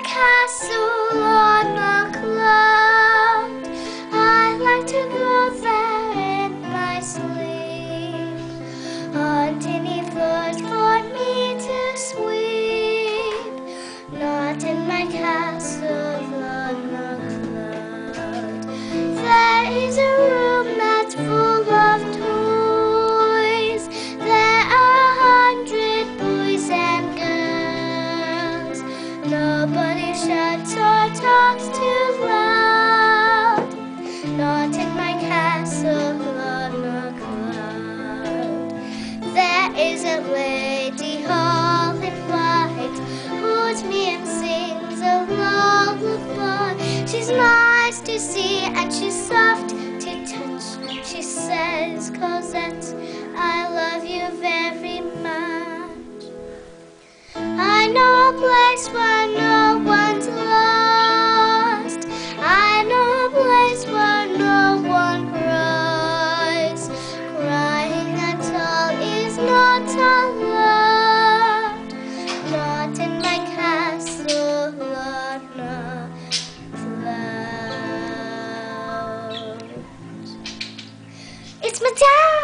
castle on a cloud. I like to go there in my sleep. Underneath floors for me to sweep. Not in my castle on a cloud. There is a room that's full of toys. There are 100 boys and girls. Nobody shouts or talks too loud. Not in my castle on a cloud. There is a lady all in white, holds me and sings a lullaby. She's nice to see and she's soft to touch. She says, Cosette, I love you very much. I know a place where no one's lost. I know a place where no one cries. Crying at all is not allowed. Not in my castle on a cloud. It's Madame!